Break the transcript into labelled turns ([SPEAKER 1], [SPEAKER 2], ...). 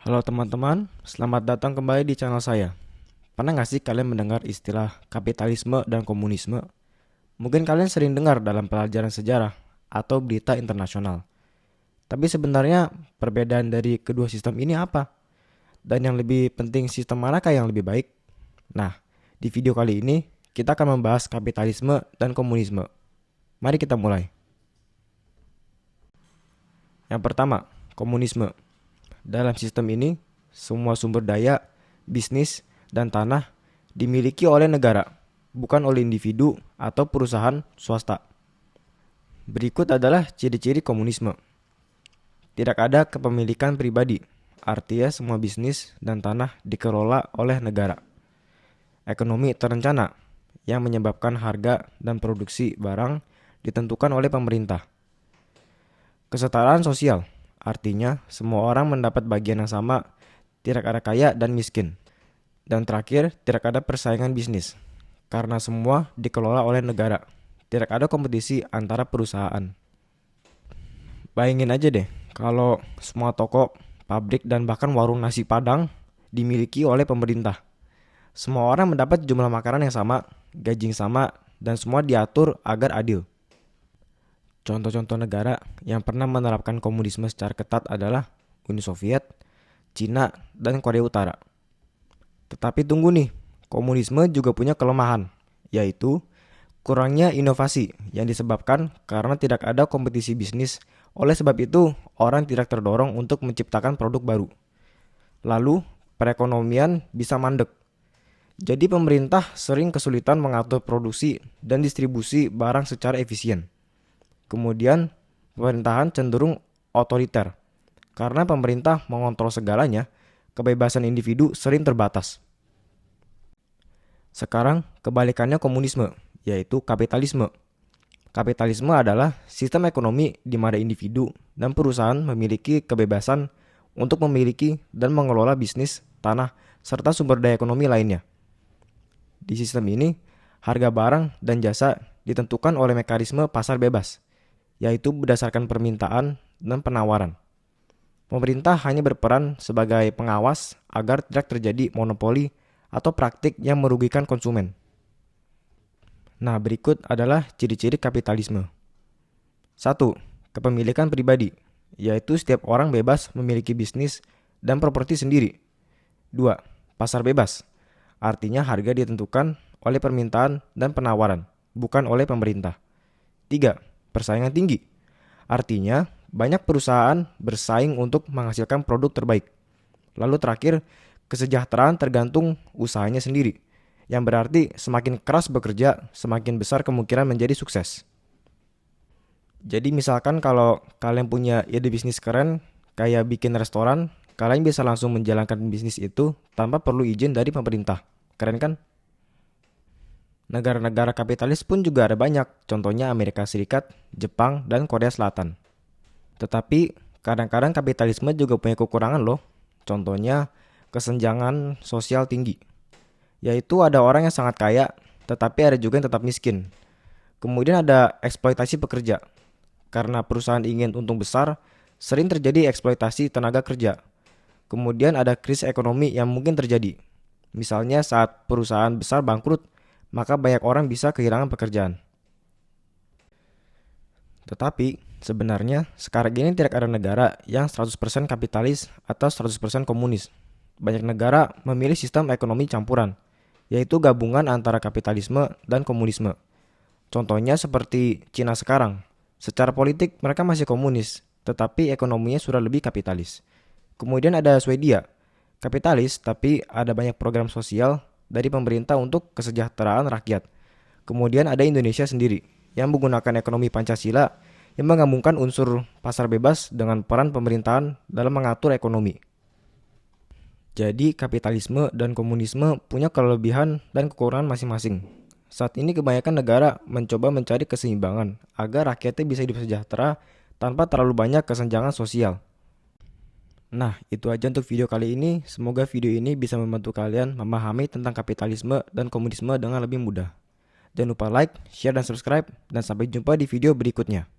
[SPEAKER 1] Halo teman-teman, selamat datang kembali di channel saya. Pernah nggak sih kalian mendengar istilah kapitalisme dan komunisme? Mungkin kalian sering dengar dalam pelajaran sejarah atau berita internasional. Tapi sebenarnya perbedaan dari kedua sistem ini apa? Dan yang lebih penting, sistem manakah yang lebih baik? Nah, di video kali ini kita akan membahas kapitalisme dan komunisme. Mari kita mulai. Yang pertama, komunisme. Dalam sistem ini, semua sumber daya, bisnis, dan tanah dimiliki oleh negara, bukan oleh individu atau perusahaan swasta. Berikut adalah ciri-ciri komunisme. Tidak ada kepemilikan pribadi, artinya semua bisnis dan tanah dikelola oleh negara. Ekonomi terencana, yang menyebabkan harga dan produksi barang ditentukan oleh pemerintah. Kesetaraan sosial, artinya semua orang mendapat bagian yang sama, tidak ada kaya dan miskin. Dan terakhir, tidak ada persaingan bisnis, karena semua dikelola oleh negara. Tidak ada kompetisi antara perusahaan. Bayangin aja deh, kalau semua toko, pabrik, dan bahkan warung nasi Padang dimiliki oleh pemerintah. Semua orang mendapat jumlah makanan yang sama, gaji yang sama, dan semua diatur agar adil. Contoh-contoh negara yang pernah menerapkan komunisme secara ketat adalah Uni Soviet, Cina, dan Korea Utara. Tetapi tunggu nih, komunisme juga punya kelemahan, yaitu kurangnya inovasi yang disebabkan karena tidak ada kompetisi bisnis. Oleh sebab itu, orang tidak terdorong untuk menciptakan produk baru. Lalu, perekonomian bisa mandek. Jadi pemerintah sering kesulitan mengatur produksi dan distribusi barang secara efisien. Kemudian, pemerintahan cenderung otoriter. Karena pemerintah mengontrol segalanya, kebebasan individu sering terbatas. Sekarang, kebalikannya komunisme, yaitu kapitalisme. Kapitalisme adalah sistem ekonomi di mana individu dan perusahaan memiliki kebebasan untuk memiliki dan mengelola bisnis, tanah, serta sumber daya ekonomi lainnya. Di sistem ini, harga barang dan jasa ditentukan oleh mekanisme pasar bebas, yaitu berdasarkan permintaan dan penawaran. Pemerintah hanya berperan sebagai pengawas agar tidak terjadi monopoli atau praktik yang merugikan konsumen. Nah, berikut adalah ciri-ciri kapitalisme. 1. Kepemilikan pribadi, yaitu setiap orang bebas memiliki bisnis dan properti sendiri. 2. Pasar bebas, artinya harga ditentukan oleh permintaan dan penawaran, bukan oleh pemerintah. 3. Persaingan tinggi, artinya banyak perusahaan bersaing untuk menghasilkan produk terbaik. Lalu terakhir, kesejahteraan tergantung usahanya sendiri, yang berarti semakin keras bekerja, semakin besar kemungkinan menjadi sukses. Jadi misalkan kalau kalian punya ide bisnis keren, kayak bikin restoran, kalian bisa langsung menjalankan bisnis itu tanpa perlu izin dari pemerintah. Keren kan? Negara-negara kapitalis pun juga ada banyak, contohnya Amerika Serikat, Jepang, dan Korea Selatan. Tetapi, kadang-kadang kapitalisme juga punya kekurangan loh. Contohnya, kesenjangan sosial tinggi. Yaitu ada orang yang sangat kaya, tetapi ada juga yang tetap miskin. Kemudian ada eksploitasi pekerja. Karena perusahaan ingin untung besar, sering terjadi eksploitasi tenaga kerja. Kemudian ada krisis ekonomi yang mungkin terjadi. Misalnya saat perusahaan besar bangkrut, maka banyak orang bisa kehilangan pekerjaan. Tetapi, sebenarnya sekarang ini tidak ada negara yang 100% kapitalis atau 100% komunis. Banyak negara memilih sistem ekonomi campuran, yaitu gabungan antara kapitalisme dan komunisme. Contohnya seperti Cina sekarang. Secara politik mereka masih komunis, tetapi ekonominya sudah lebih kapitalis. Kemudian ada Swedia, kapitalis tapi ada banyak program sosial dari pemerintah untuk kesejahteraan rakyat. Kemudian ada Indonesia sendiri yang menggunakan ekonomi Pancasila yang menggabungkan unsur pasar bebas dengan peran pemerintahan dalam mengatur ekonomi. Jadi kapitalisme dan komunisme punya kelebihan dan kekurangan masing-masing. Saat ini kebanyakan negara mencoba mencari keseimbangan agar rakyatnya bisa hidup sejahtera tanpa terlalu banyak kesenjangan sosial. Nah, itu aja untuk video kali ini. Semoga video ini bisa membantu kalian memahami tentang kapitalisme dan komunisme dengan lebih mudah. Jangan lupa like, share, dan subscribe. Dan sampai jumpa di video berikutnya.